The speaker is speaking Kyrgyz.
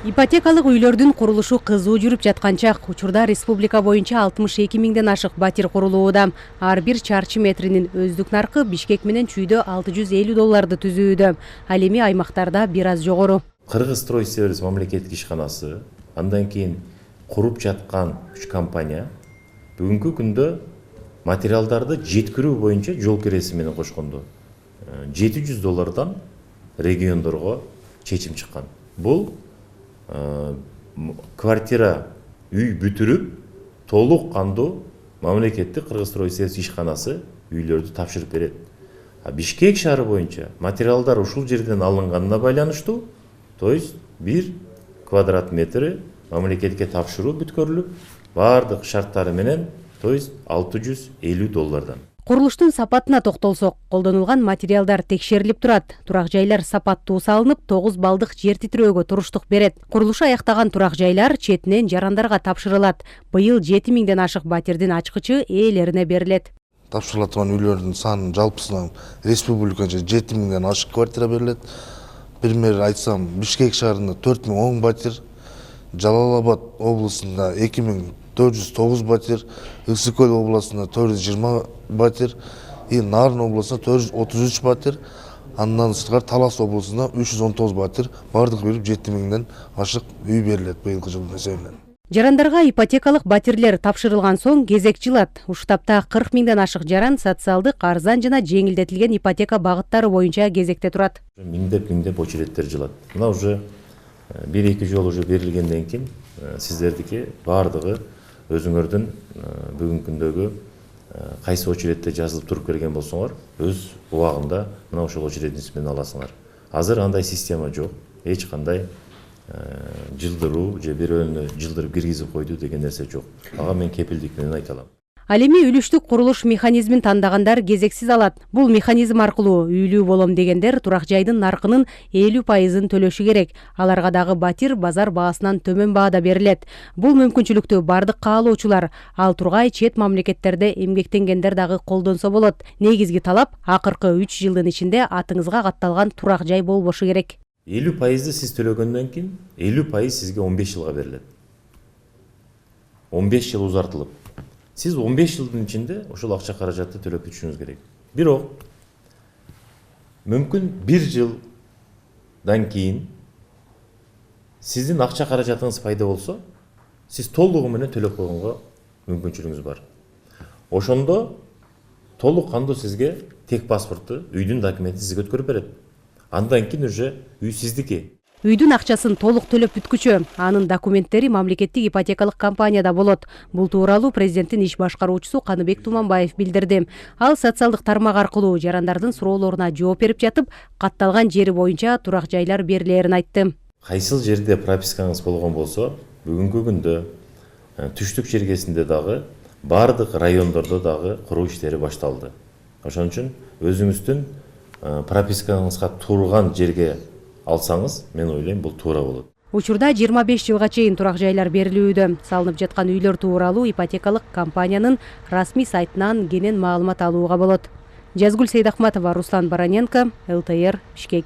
Ипотекалык үйлөрдүн курулушу кызуу жүрүп жатканча учурда республика боюнча 62 миңден ашык батир курулууда. Ар бир чарчы метринин өздүк наркы Бишкек менен Чүйдө $650 түзүүдө. Ал эми аймактарда бир аз жогору. Кыргызстройсервис мамлекеттик ишканасы, андан кийин куруп жаткан 3 компания бүгүнкү күндө материалдарды жеткирүү боюнча жол киреси менен кошкондо $700 региондорго чечим чыккан. Бул квартира үй бүтүрүп толук кандуу мамлекеттик Кыргызстройсервис ишканасы үйлөрдү тапшырып берет. Бишкек шаары боюнча материалдар ушул жерден алынганына байланыштуу, то есть 1 квадрат метри мамлекетке тапшыруу бүткөрүлүп, бардык шарттары менен, то есть $650. Курулуштун сапатына токтолсок, колдонулган материалдар текшерилип турат. Турак жайлар сапаттуу салынып, 9 балдык жер титирөөгө туруштук берет. Курулушу аяктаган турак жайлар четинен жарандарга тапшырылат. Быйыл 7 миңден ашык батирдин ачкычы ээлерине берилет. Тапшырылган үйлөрдүн саны жалпысынан республиканча 7 миңден ашык квартира берилет. Пример айтсам, Бишкек шаарында 4010 батир, Жалал Абад облусунда 2409 батир, Ысык Көл областында 420 батир, Нарын областында 433 батир, андан сырткары Талас облусунда 319 батир, бардык берип 7 миңден ашык үй берилет быйылкы жылдын эсебинен. Жарандарга ипотекалык батирлер тапшырылган соң кезек жылат. Уштапта 40 миңден ашык жаран социалдык, арзан жана жеңилдетилген ипотека багыттары боюнча кезекте турат. Миңдеп очередтер жылат. Мына уже 1-2 жол уже берилгенден кийин сиздердики бардыгы өзүңөрдүн бүгүнкү күндөгү кайсы очередте жазылып туруп келген болсоңор, өз убагында мына ошол очередиңиз менен аласыңар. Азыр андай система жок. Эч кандай жылдыруу же бирөөнү жылдырып киргизип койду деген нерсе жок. Ага мен кепилдик менен айта алам. Ал эми үлүштүк курулуш механизмин тандагандар кезексиз алат. Бул механизм аркылуу үйлүү болом дегендер турак жайдын наркынын 50% төлөшү керек. Аларга дагы батир базар баасынан төмөн баада берилет. Бул мүмкүнчүлүктү бардык каалоочулар, ал тургай чет мамлекеттерде эмгектенгендер дагы колдонсо болот. Негизги талап акыркы 3 жылдын ичинде атыңызга катталган турак жай болбошу керек. 50% сиз төлөгөндөн кийин 50% сизге 15 жылга берилет. 15 жыл узартылып. Сиз 15 жылдын ичинде ошол акча каражатты төлөп бүтүшүңүз керек. Бирок мүмкүн 1 жылдан кийин сиздин акча каражатыңыз пайда болсо, сиз толугу менен төлөп койгонго мүмкүнчүлүгүңүз бар. Ошондо толук кандуу сизге тек паспорту, үйдүн документин сизге өткөрүп берет. Андан кийин уже үй сиздики. Үйдүн акчасын толук төлөп бүткүчө, анын документтери мамлекеттик ипотекалык компанияда болот. Бул тууралуу президенттин иш башкаруучусу Каныбек Туманбаев билдирди. Ал социалдык тармак аркылуу жарандардын суроолоруна жооп берип жатып, катталган жери боюнча турак жайлар берилерин айтты. Кайсыл жерде пропискаңыз болгон болсо, бүгүнкү күндө түштүк чергесинде дагы бардык райондордо дагы куруу иштери башталды. Ошон үчүн өзүңүздүн пропискаңызга турган жерге алсаңыз, мен ойлойм, бул туура болот. Учурда 25 жылга чейин турак жайлар берилүүдө. Салынып жаткан үйлөр тууралуу ипотекалык компаниянын расмий сайтынан кенен маалымат алууга болот. Жазгүл Сейдахматова, Руслан Бараненко, ЛТР, Бишкек.